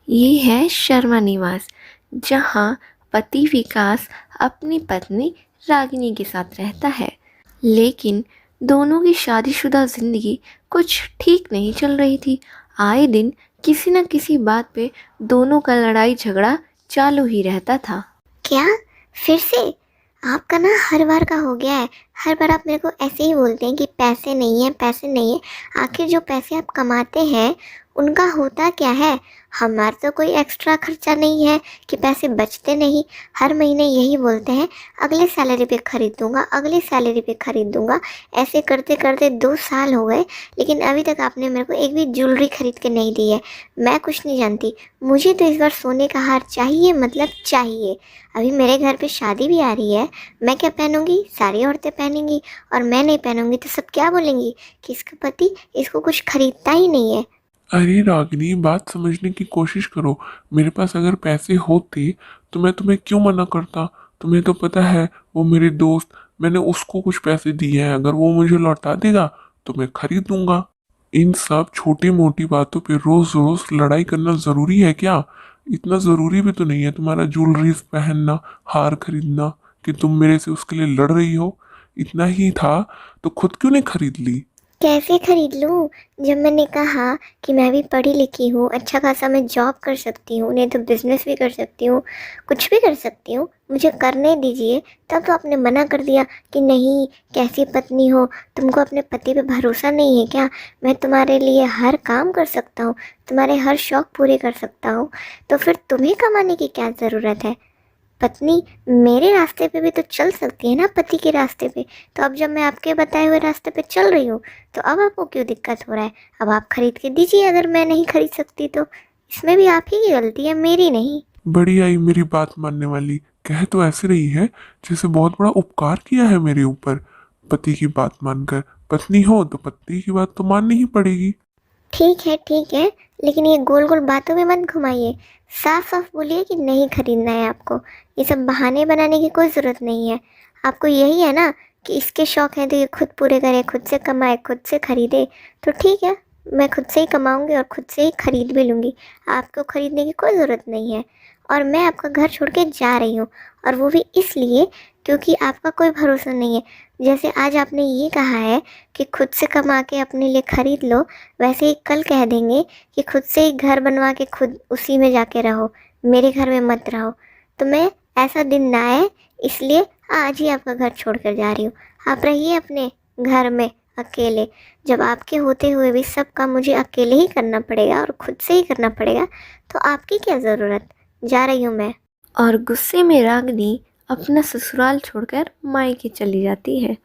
ये है शर्मा निवास, जहाँ पति विकास अपनी पत्नी रागिनी के साथ रहता है। लेकिन दोनों की शादीशुदा जिंदगी कुछ ठीक नहीं चल रही थी। आए दिन किसी न किसी बात पे दोनों का लड़ाई झगड़ा चालू ही रहता था। क्या? फिर से? आपका ना हर बार का हो गया है। हर बार आप मेरे को ऐसे ही बोलते हैं कि पैसे नहीं है, पैसे नहीं है। आखिर जो पैसे आप कमाते हैं उनका होता क्या है? हमारा तो कोई एक्स्ट्रा खर्चा नहीं है कि पैसे बचते नहीं। हर महीने यही बोलते हैं अगले सैलरी पे खरीद दूंगा, अगले सैलरी पे खरीद दूंगा। ऐसे करते करते 2 साल हो गए, लेकिन अभी तक आपने मेरे को एक भी ज्वेलरी खरीद के नहीं दी है। मैं कुछ नहीं जानती, मुझे तो इस बार सोने का हार चाहिए, मतलब चाहिए। अभी मेरे घर पे शादी भी आ रही है। मैं क्या पहनूंगी? सारी औरतें पहनेंगी, और मैं नहीं पहनूंगी तो सब क्या बोलेंगी कि इसका पति इसको कुछ खरीदता ही नहीं है। अरे रागिनी, बात समझने की कोशिश करो। मेरे पास अगर पैसे होते तो मैं तुम्हें क्यों मना करता। तुम्हें तो पता है वो मेरी दोस्त, मैंने उसको कुछ पैसे दिए हैं, अगर वो मुझे लौटा देगा तो मैं खरीद लूंगा। इन सब छोटी मोटी बातों पे रोज रोज लड़ाई करना जरूरी है क्या? इतना जरूरी भी तो नहीं है तुम्हारा ज्वेलरीज पहनना, हार खरीदना, कि तुम मेरे से उसके लिए लड़ रही हो। इतना ही था तो खुद क्यों नहीं खरीद ली? कैसे खरीद लूँ? जब मैंने कहा कि मैं भी पढ़ी लिखी हूँ, अच्छा खासा मैं जॉब कर सकती हूँ, नहीं तो बिजनेस भी कर सकती हूँ, कुछ भी कर सकती हूँ, मुझे करने दीजिए। तब तो आपने मना कर दिया कि नहीं, कैसी पत्नी हो, तुमको अपने पति पे भरोसा नहीं है क्या? मैं तुम्हारे लिए हर काम कर सकता हूँ, तुम्हारे हर शौक़ पूरे कर सकता हूँ, तो फिर तुम्हें कमाने की क्या ज़रूरत है? पत्नी मेरे रास्ते पे भी तो चल सकती है ना, पति के रास्ते पे। तो अब जब मैं आपके बताए हुए रास्ते पे चल रही हूँ तो अब आपको क्यों दिक्कत हो रहा है? अब आप खरीद के दीजिए, अगर मैं नहीं खरीद सकती तो। इसमें भी आप ही की गलती है, मेरी नहीं। बड़ी आई मेरी बात मानने वाली, कह तो ऐसे रही है जैसे बहुत बड़ा उपकार किया है मेरे ऊपर। पति की बात मानकर, पत्नी हो तो पति की बात तो माननी ही पड़ेगी। ठीक है, लेकिन ये गोल गोल बातों में मत घुमाइए। साफ साफ बोलिए कि नहीं खरीदना है आपको। ये सब बहाने बनाने की कोई ज़रूरत नहीं है। आपको यही है ना कि इसके शौक़ हैं तो ये खुद पूरे करे, खुद से कमाए, खुद से खरीदे। तो ठीक है, मैं खुद से ही कमाऊंगी और खुद से ही खरीद भी लूँगी। आपको खरीदने की कोई ज़रूरत नहीं है। और मैं आपका घर छोड़ के जा रही हूँ, और वो भी इसलिए क्योंकि आपका कोई भरोसा नहीं है। जैसे आज आपने ये कहा है कि खुद से कमा के अपने लिए खरीद लो, वैसे ही कल कह देंगे कि खुद से ही घर बनवा के खुद उसी में जाके रहो, मेरे घर में मत रहो। तो मैं ऐसा दिन ना आए, इसलिए आज ही आपका घर छोड़ कर जा रही हूँ। आप रहिए अपने घर में अकेले। जब आपके होते हुए भी सब काम मुझे अकेले ही करना पड़ेगा और खुद से ही करना पड़ेगा, तो आपकी क्या ज़रूरत। जा रही हूँ मैं। और गुस्से में रागिनी अपना ससुराल छोड़कर मायके चली जाती है।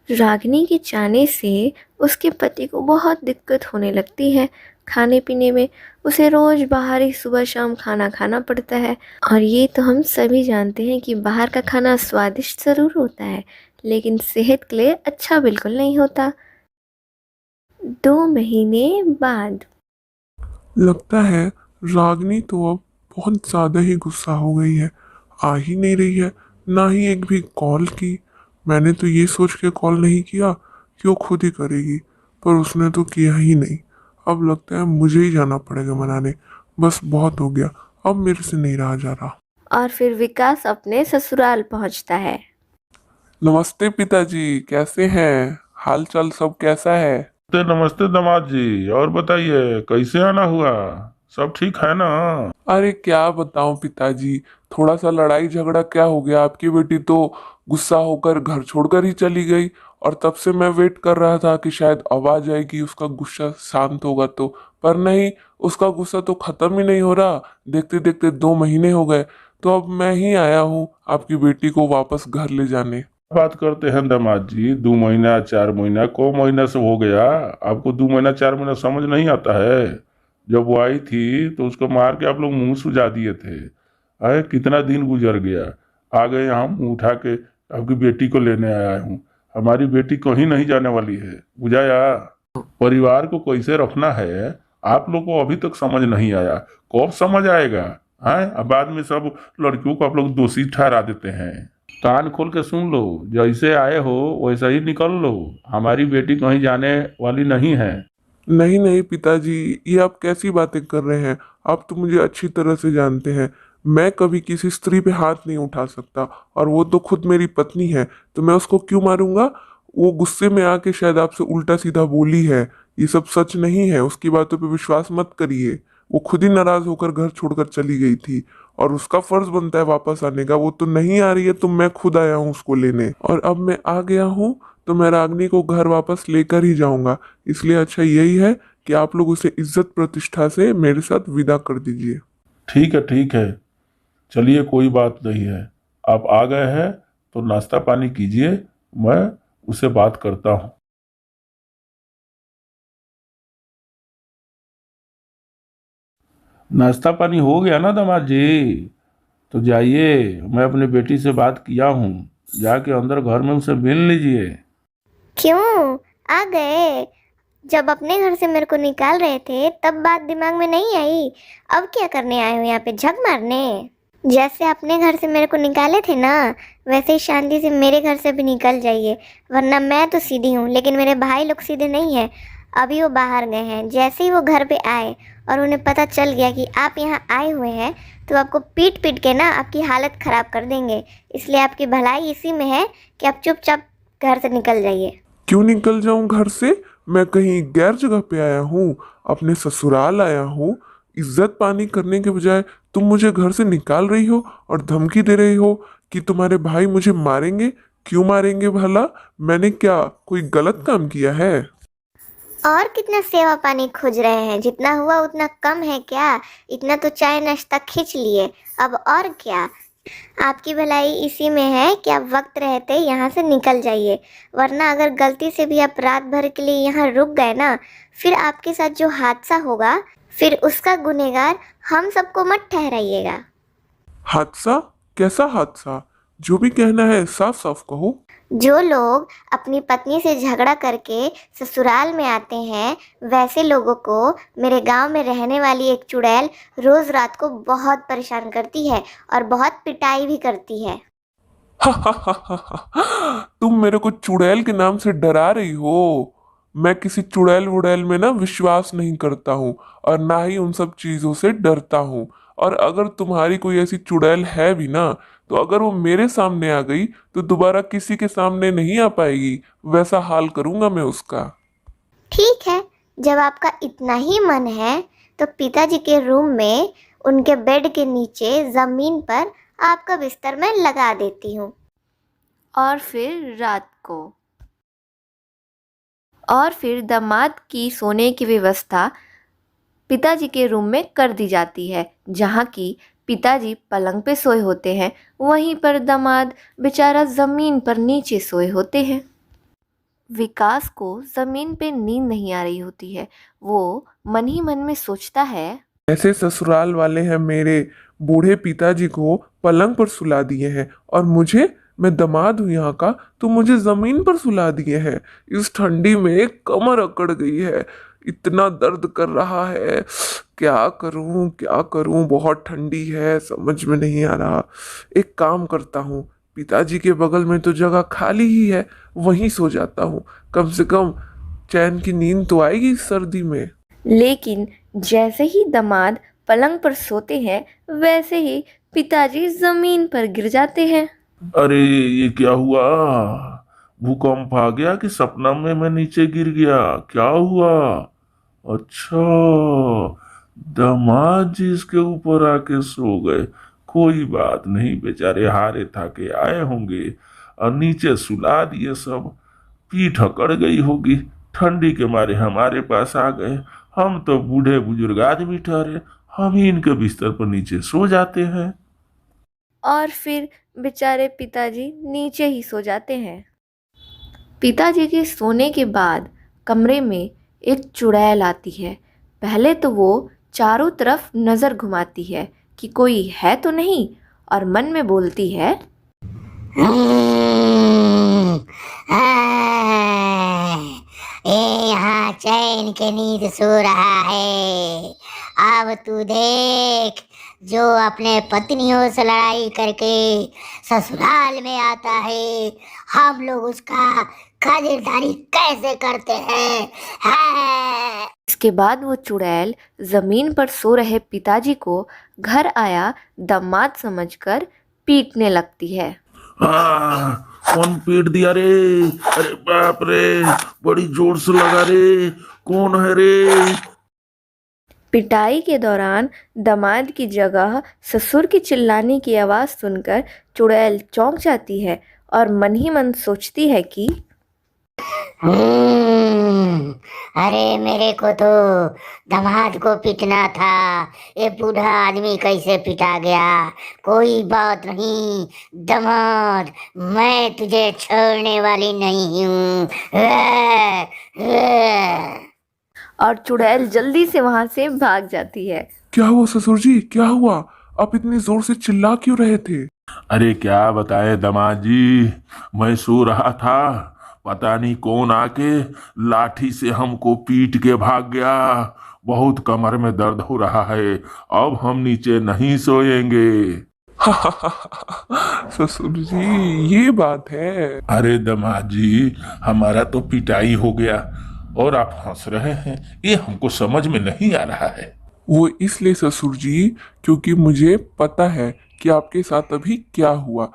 रागिनी के जाने से उसके पति को बहुत दिक्कत होने लगती है। खाने पीने में उसे रोज बाहर ही सुबह शाम खाना खाना पड़ता है। और ये तो हम सभी जानते हैं कि बाहर का खाना स्वादिष्ट ज़रूर होता है, लेकिन सेहत के लिए अच्छा बिल्कुल नहीं होता। 2 महीने बाद लगता है रागनी तो अब बहुत ज्यादा ही गुस्सा हो गई है। आ ही नहीं रही है, ना ही एक भी कॉल की। मैंने तो ये सोच के कॉल नहीं किया कि वो खुद ही करेगी, पर उसने तो किया ही नहीं। अब लगता है मुझे ही जाना पड़ेगा मनाने। बस बहुत हो गया, अब मेरे से नहीं रहा जा रहा। और फिर विकास अपने ससुराल पहुंचता है। नमस्ते पिताजी, कैसे हैं? हाल चाल सब कैसा है? नमस्ते नमस्ते दामाद जी। और बताइए कैसे आना हुआ? सब ठीक है ना? अरे क्या बताऊं पिताजी, थोड़ा सा लड़ाई झगड़ा क्या हो गया। आपकी बेटी तो गुस्सा होकर घर छोड़कर ही चली गई, और तब से मैं वेट कर रहा था कि शायद अब आ जाएगी, उसका गुस्सा शांत होगा तो। पर नहीं, उसका गुस्सा तो खत्म ही नहीं हो रहा। देखते देखते 2 महीने हो गए, तो अब मैं ही आया हूँ आपकी बेटी को वापस घर ले जाने। बात करते हैं दामाद जी, 2 महीना 4 महीना को महीना से हो गया? आपको 2 महीना 4 महीना समझ नहीं आता है? जब वो आई थी तो उसको मार के आप लोग मुंह सुजा दिए थे। अरे कितना दिन गुजर गया, आ गए हम मुंह उठा के। आपकी बेटी को लेने आया हूँ। हमारी बेटी कहीं नहीं जाने वाली है, बुझाया? परिवार को कैसे रखना है आप लोग को अभी तक समझ नहीं आया। कब समझ आएगा? है अब बाद में सब लड़कियों को आप लोग दोषी ठहरा देते हैं। कान खोल के सुन लो, जैसे आए हो वैसा ही निकल लो। हमारी बेटी कहीं जाने वाली नहीं है। नहीं नहीं पिताजी, ये आप कैसी बातें कर रहे हैं? आप तो मुझे अच्छी तरह से जानते हैं। मैं कभी किसी स्त्री पे हाथ नहीं उठा सकता, और वो तो खुद मेरी पत्नी है, तो मैं उसको क्यों मारूंगा? वो गुस्से में आके शायद आपसे उल्टा सीधा बोली है। ये सब सच नहीं है, उसकी बातों पे विश्वास मत करिए। वो खुद ही नाराज होकर घर छोड़कर चली गई थी, और उसका फर्ज बनता है वापस आने का। वो तो नहीं आ रही है, तो मैं खुद आया हूँ उसको लेने, और अब मैं आ गया हूँ तो मैं रागनी को घर वापस लेकर ही जाऊंगा। इसलिए अच्छा यही है कि आप लोग उसे इज्जत प्रतिष्ठा से मेरे साथ विदा कर दीजिए। ठीक है, चलिए कोई बात नहीं है। आप आ गए हैं तो नाश्ता पानी कीजिए, मैं उसे बात करता हूँ। नाश्ता पानी हो गया ना दामाद जी? तो जाइए, मैं अपनी बेटी से बात किया हूँ, जाके अंदर घर में उसे मिल लीजिए। क्यों आ गए? जब अपने घर से मेरे को निकाल रहे थे तब बात दिमाग में नहीं आई। अब क्या करने आए हो यहाँ पे, झक मारने? जैसे अपने घर से मेरे को निकाले थे ना, वैसे ही शांति से मेरे घर से भी निकल जाइए, वरना मैं तो सीधी हूँ लेकिन मेरे भाई लोग सीधे नहीं हैं। अभी वो बाहर गए हैं। जैसे ही वो घर पे आए और उन्हें पता चल गया कि आप यहाँ आए हुए हैं, तो आपको पीट पीट के ना आपकी हालत ख़राब कर देंगे। इसलिए आपकी भलाई इसी में है कि आप चुपचाप घर से निकल जाइए। क्यों निकल जाऊं घर से? मैं कहीं गैर जगह पे आया हूँ? अपने ससुराल आया हूँ। इज्जत पानी करने के बजाय तुम मुझे घर से निकाल रही हो और धमकी दे रही हो कि तुम्हारे भाई मुझे मारेंगे। क्यों मारेंगे भला? मैंने क्या कोई गलत काम किया है? और कितना सेवा पानी खोज रहे हैं? जितना हुआ उतना कम है क्या? इतना तो चाय नाश्ता खींच लिए, अब और क्या? आपकी भलाई इसी में है कि आप वक्त रहते यहाँ से निकल जाइए, वरना अगर गलती से भी आप रात भर के लिए यहाँ रुक गए ना, फिर आपके साथ जो हादसा होगा, फिर उसका गुनहगार हम सबको मत ठहराइएगा। हादसा? कैसा हादसा? जो भी कहना है साफ साफ कहो। जो लोग अपनी पत्नी से झगड़ा करके ससुराल में आते हैं, वैसे लोगों को मेरे गांव में रहने वाली एक चुड़ैल रोज रात को बहुत परेशान करती है और बहुत पिटाई भी करती है। तुम मेरे को चुड़ैल के नाम से डरा रही हो? मैं किसी चुड़ैल वुड़ैल में ना विश्वास नहीं करता हूँ, और ना ही उन सब चीजों से डरता हूँ। और अगर तुम्हारी कोई ऐसी चुड़ैल है भी ना, तो अगर वो मेरे सामने आ गई तो दोबारा किसी के सामने नहीं आ पाएगी। वैसा हाल करूंगा मैं उसका। ठीक है, जब आपका इतना ही मन है तो पिताजी के रूम में उनके बेड के नीचे ज़मीन पर आपका बिस्तर मैं लगा देती हूँ। और फिर रात को और फिर दामाद की सोने की व्यवस्था पिताजी के रूम में कर दी जाती है। जहाँ की पिताजी पलंग पे सोए होते हैं, वहीं पर दामाद बेचारा ज़मीन पर नीचे सोए होते हैं। विकास को ज़मीन पे नींद नहीं आ रही होती है। वो मन ही मन में सोचता है, ऐसे ससुराल वाले हैं मेरे बूढ़े पिताजी को पलंग पर सुला दिए हैं, और मुझे, मैं दामाद हूँ यहाँ का, तो मुझे जमीन पर सुला दिए हैं। इस ठंडी में कमर अकड़ गई है, इतना दर्द कर रहा है। क्या करूँ क्या करूँ? बहुत ठंडी है, समझ में नहीं आ रहा। एक काम करता हूँ, पिताजी के बगल में तो जगह खाली ही है, वहीं सो जाता हूँ। कम से कम चैन की नींद तो आएगी इस सर्दी में। लेकिन जैसे ही दामाद पलंग पर सोते हैं, वैसे ही पिताजी ज़मीन पर गिर जाते हैं। अरे ये क्या हुआ? भूकंप आ गया कि सपना में मैं नीचे गिर गया? क्या हुआ? अच्छा, दामाद जी इसके ऊपर आके सो गए। कोई बात नहीं, बेचारे हारे थाके आए होंगे और नीचे सुला दिए सब। पीठ अकड़ गई होगी, ठंडी के मारे हमारे पास आ गए। हम तो बूढ़े बुजुर्ग आदमी ठहरे, हम ही इनके बिस्तर पर नीचे सो जाते हैं। और फिर बेचारे पिताजी नीचे ही सो जाते हैं। पिताजी के सोने के बाद कमरे में एक चुड़ैल आती है। पहले तो वो चारों तरफ नज़र घुमाती है कि कोई है तो नहीं, और मन में बोलती है, ये यहाँ चैन के नींद सो रहा है, अब तू देख, जो अपने पत्नियों से लड़ाई करके ससुराल में आता है, हम लोग उसका खातिरदारी कैसे करते हैं। है। इसके बाद वो चुड़ैल जमीन पर सो रहे पिताजी को घर आया दामाद समझकर पीटने लगती है। कौन पीट दिया रे? अरे बाप रे, बड़ी जोर से लगा रे। कौन है रे? पिटाई के दौरान दामाद की जगह ससुर की चिल्लाने की आवाज़ सुनकर चुड़ैल चौंक जाती है और मन ही मन सोचती है कि अरे मेरे को तो दामाद को पीटना था, ये बूढ़ा आदमी कैसे पिटा गया। कोई बात नहीं दामाद, मैं तुझे छोड़ने वाली नहीं हूँ। और चुड़ैल जल्दी से वहां से भाग जाती है। क्या हुआ ससुर जी, क्या हुआ? आप इतनी जोर से चिल्ला क्यों रहे थे? अरे क्या बताए दामाद जी, मैं सो रहा था, पता नहीं कौन आके लाठी से हमको पीट के भाग गया। बहुत कमर में दर्द हो रहा है, अब हम नीचे नहीं सोएंगे। ससुर जी, ये बात है। अरे दामाद जी, हमारा तो पिटाई हो गया और आप हंस रहे हैं, ये हमको समझ में नहीं आ रहा है। वो इसलिए ससुर जी, क्योंकि मुझे पता है कि आपके साथ अभी क्या हुआ।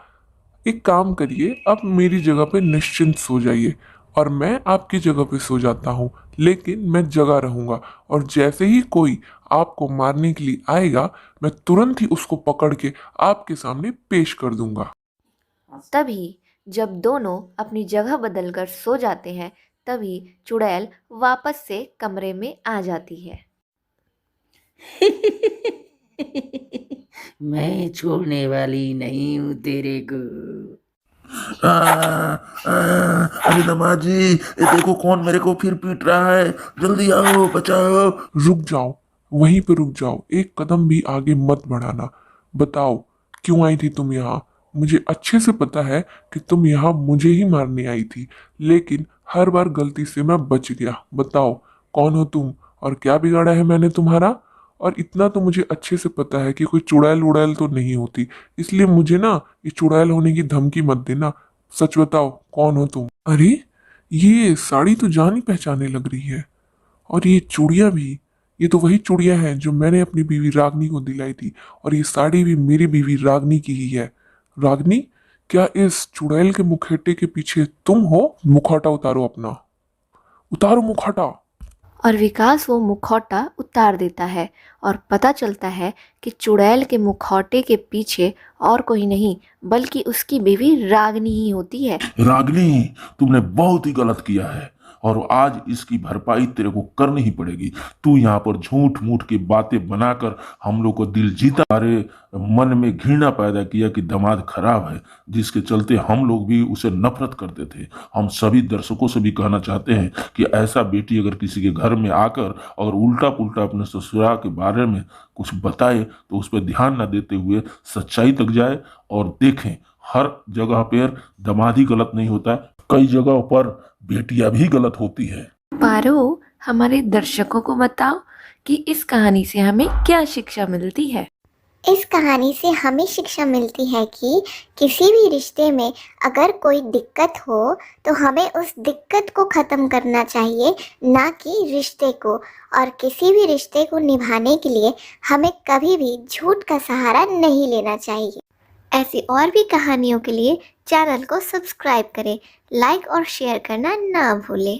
एक काम करिए, आप मेरी जगह पे निश्चिंत सो जाइए और मैं आपकी जगह पे सो जाता हूँ, लेकिन मैं जगा रहूंगा और जैसे ही कोई आपको मारने के लिए आएगा, मैं तुरंत ही उसको पकड़ के आपके सामने पेश कर दूंगा। तभी जब दोनों अपनी जगह बदलकर सो जाते हैं, तभी चुड़ैल वापस से कमरे में आ जाती है। मैं छोड़ने वाली नहीं हूँ तेरे को। अरे दामाद जी, ये देखो कौन मेरे को फिर पीट रहा है, जल्दी आओ बचाओ। रुक जाओ, वहीं पे रुक जाओ, एक कदम भी आगे मत बढ़ाना। बताओ क्यों आई थी तुम यहाँ? मुझे अच्छे से पता है कि तुम यहाँ मुझे ही मारने आई थी, लेकिन हर बार गलती से मैं बच गया। बताओ कौन हो तुम और क्या बिगाड़ा है मैंने तुम्हारा? और इतना तो मुझे अच्छे से पता है कि कोई चुड़ैल उड़ैल तो नहीं होती, इसलिए मुझे ना ये चुड़ैल होने की धमकी मत देना। सच बताओ कौन हो तुम? अरे ये साड़ी तो जानी पहचाने लग रही है, और ये चूड़ियाँ भी, ये तो वही चूड़ियाँ हैं जो मैंने अपनी बीवी रागनी को दिलाई थी, और ये साड़ी भी मेरी बीवी रागनी की ही है। रागनी, क्या इस चुड़ैल के मुखौटे के पीछे तुम हो? मुखौटा उतारो अपना, उतारो मुखौटा। और विकास वो मुखौटा उतार देता है और पता चलता है कि चुड़ैल के मुखौटे के पीछे और कोई नहीं बल्कि उसकी बीवी रागनी ही होती है। रागनी, तुमने बहुत ही गलत किया है और आज इसकी भरपाई तेरे को करनी ही पड़ेगी। तू यहाँ पर झूठ मूठ की बातें बनाकर हम लोग को दिल जीता, हमारे मन में घृणा पैदा किया कि दामाद खराब है, जिसके चलते हम लोग भी उसे नफरत करते थे। हम सभी दर्शकों से भी कहना चाहते हैं कि ऐसा बेटी अगर किसी के घर में आकर और उल्टा पुल्टा अपने ससुराल के बारे में कुछ बताए तो उस पर ध्यान न देते हुए सच्चाई तक जाए और देखें, हर जगह पर दामाद ही गलत नहीं होता, कई जगहों पर बेटियां भी गलत होती है। पारो, हमारे दर्शकों को बताओ कि इस कहानी से हमें क्या शिक्षा मिलती है। इस कहानी से हमें शिक्षा मिलती है कि किसी भी रिश्ते में अगर कोई दिक्कत हो तो हमें उस दिक्कत को ख़त्म करना चाहिए, ना कि रिश्ते को। और किसी भी रिश्ते को निभाने के लिए हमें कभी भी झूठ का सहारा नहीं लेना चाहिए। ऐसी और भी कहानियों के लिए चैनल को सब्सक्राइब करें, लाइक और शेयर करना ना भूलें।